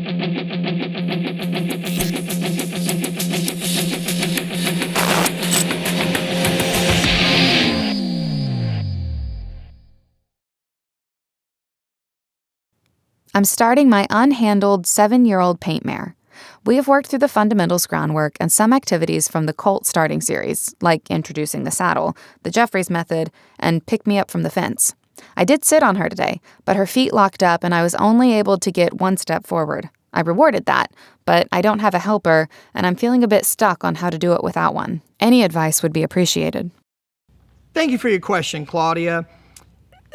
I'm starting my unhandled 7-year-old paint mare. We have worked through the fundamentals groundwork and some activities from the Colt Starting Series, like introducing the saddle, the Jeffries method, and pick me up from the fence. I did sit on her today, but her feet locked up and I was only able to get one step forward. I rewarded that, but I don't have a helper, and I'm feeling a bit stuck on how to do it without one. Any advice would be appreciated. Thank you for your question, Claudia.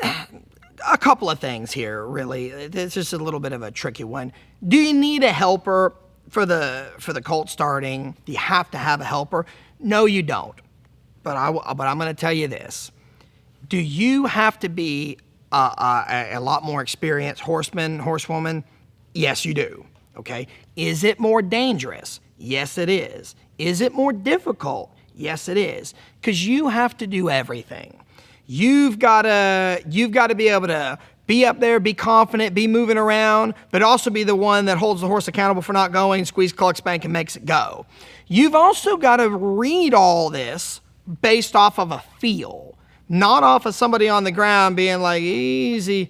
A couple of things here, really. It's just a little bit of a tricky one. Do you need a helper for the Colt starting? Do you have to have a helper? No, you don't. But I'm going to tell you this. Do you have to be a lot more experienced horseman, horsewoman? Yes, you do. Okay. Is it more dangerous? Yes, it is. Is it more difficult? Yes, it is. Because you have to do everything. You've got to be able to be up there, be confident, be moving around, but also be the one that holds the horse accountable for not going, squeeze, cluck, spank, and makes it go. You've also got to read all this based off of a feel, not off of somebody on the ground being like, easy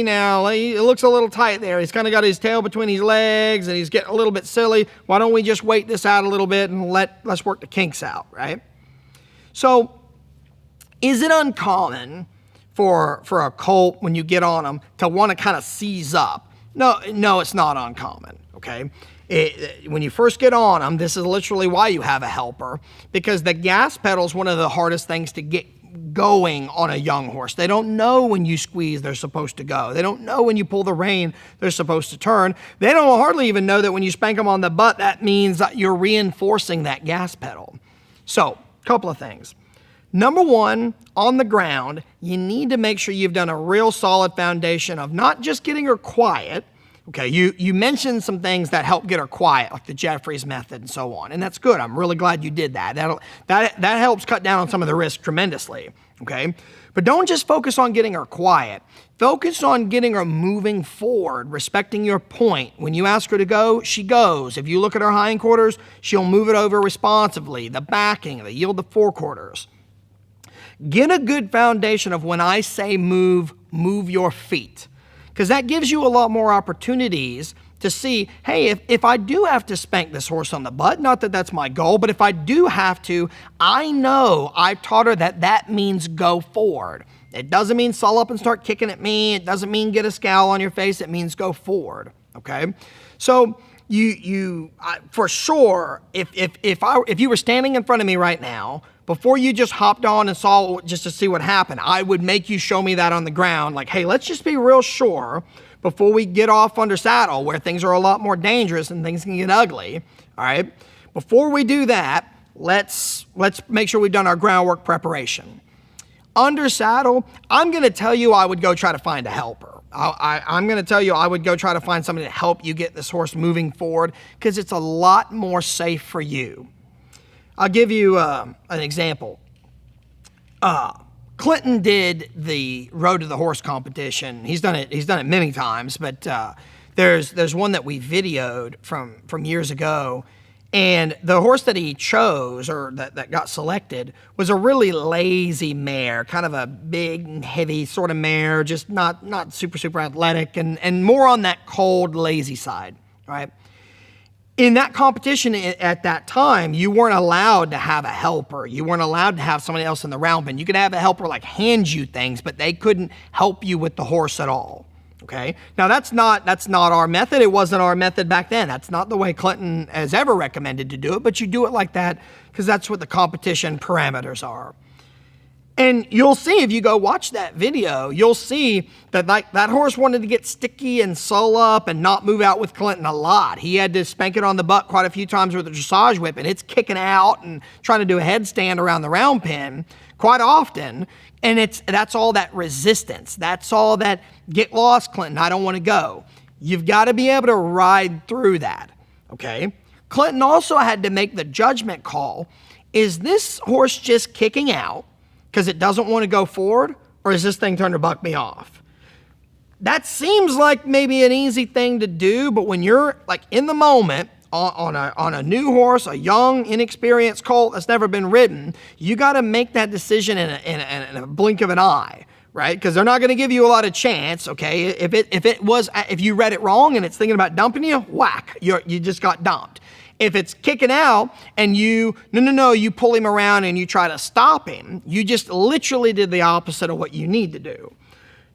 now. It looks a little tight there. He's kind of got his tail between his legs and he's getting a little bit silly. Why don't we just wait this out a little bit and let's work the kinks out, right? So, is it uncommon for a colt, when you get on them, to want to kind of seize up? No, it's not uncommon, okay? When you first get on them, this is literally why you have a helper, because the gas pedal is one of the hardest things to get going on a young horse. They don't know when you squeeze, they're supposed to go. They don't know when you pull the rein, they're supposed to turn. They don't hardly even know that when you spank them on the butt, that means that you're reinforcing that gas pedal. So, a couple of things. Number one, on the ground, you need to make sure you've done a real solid foundation of not just getting her quiet. Okay, you mentioned some things that help get her quiet, like the Jeffries method and so on, and that's good. I'm really glad you did that. That helps cut down on some of the risk tremendously, okay? But don't just focus on getting her quiet. Focus on getting her moving forward, respecting your point. When you ask her to go, she goes. If you look at her hindquarters, she'll move it over responsively. The backing, the yield the forequarters. Get a good foundation of when I say move your feet, because that gives you a lot more opportunities to see, hey, if I do have to spank this horse on the butt, not that that's my goal, but if I do have to, I know I've taught her that means go forward. It doesn't mean sull up and start kicking at me. It doesn't mean get a scowl on your face. It means go forward, okay? So you for sure, if you were standing in front of me right now, before you just hopped on and saw just to see what happened, I would make you show me that on the ground. Like, hey, let's just be real sure before we get off under saddle where things are a lot more dangerous and things can get ugly, all right? Before we do that, let's make sure we've done our groundwork preparation. Under saddle, I'm going to tell you I would go try to find a helper. I'm going to tell you I would go try to find somebody to help you get this horse moving forward because it's a lot more safe for you. I'll give you an example. Clinton did the Road to the Horse competition. He's done it many times, but there's one that we videoed from years ago, and the horse that he chose or that got selected was a really lazy mare, kind of a big and heavy sort of mare, just not super athletic and more on that cold, lazy side, right? In that competition at that time, you weren't allowed to have a helper. You weren't allowed to have somebody else in the round pen. You could have a helper like hand you things, but they couldn't help you with the horse at all. Okay? Now that's not our method. It wasn't our method back then. That's not the way Clinton has ever recommended to do it, but you do it like that because that's what the competition parameters are. And you'll see, if you go watch that video, you'll see that that horse wanted to get sticky and sull up and not move out with Clinton a lot. He had to spank it on the butt quite a few times with a dressage whip, and it's kicking out and trying to do a headstand around the round pen quite often. And that's all that resistance. That's all that get lost, Clinton, I don't want to go. You've got to be able to ride through that, okay? Clinton also had to make the judgment call. Is this horse just kicking out because it doesn't want to go forward, or is this thing trying to buck me off? that seems like maybe an easy thing to do, but when you're like in the moment on a new horse, a young, inexperienced colt that's never been ridden, you got to make that decision in a blink of an eye, right? Because they're not going to give you a lot of chance, okay? If you read it wrong and it's thinking about dumping you, whack, you just got dumped. If it's kicking out and you pull him around and you try to stop him, you just literally did the opposite of what you need to do.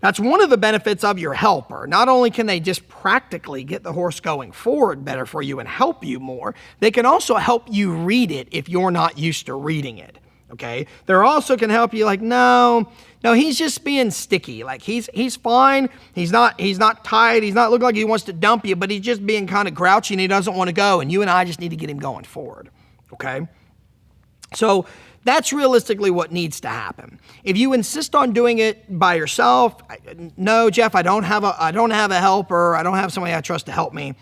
That's one of the benefits of your helper. Not only can they just practically get the horse going forward better for you and help you more, they can also help you read it if you're not used to reading it, okay? They also can help you like, no, he's just being sticky. Like he's fine. He's not tight. He's not looking like he wants to dump you, but he's just being kind of grouchy and he doesn't want to go. And you and I just need to get him going forward, okay? So that's realistically what needs to happen. If you insist on doing it by yourself, no, Jeff, I don't have a helper. I don't have somebody I trust to help me.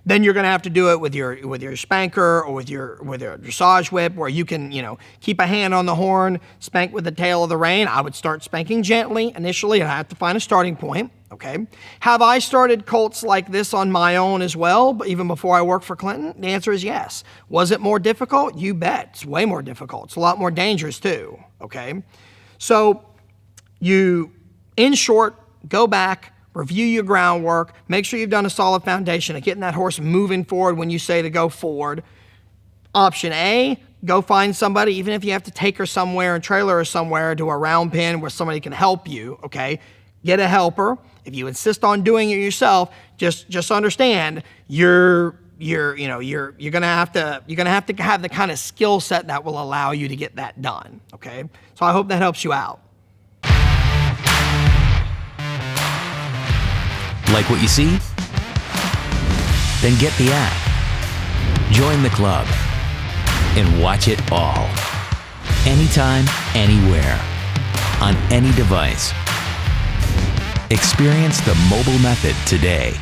Then you're going to have to do it with your spanker or with your dressage whip, where you can, keep a hand on the horn, spank with the tail of the rein. I would start spanking gently initially, and I have to find a starting point. Okay. Have I started colts like this on my own as well, but even before I worked for Clinton? The answer is yes. Was it more difficult? You bet. It's way more difficult. It's a lot more dangerous too. Okay. So in short, go back, review your groundwork, make sure you've done a solid foundation of getting that horse moving forward when you say to go forward. Option A, go find somebody, even if you have to take her somewhere and trailer her somewhere to a round pen where somebody can help you, okay? Get a helper. If you insist on doing it yourself, just understand you're gonna have to have the kind of skill set that will allow you to get that done, okay? So I hope that helps you out. Like what you see? Then get the app. Join the club and watch it all. Anytime, anywhere, on any device. Experience the mobile method today.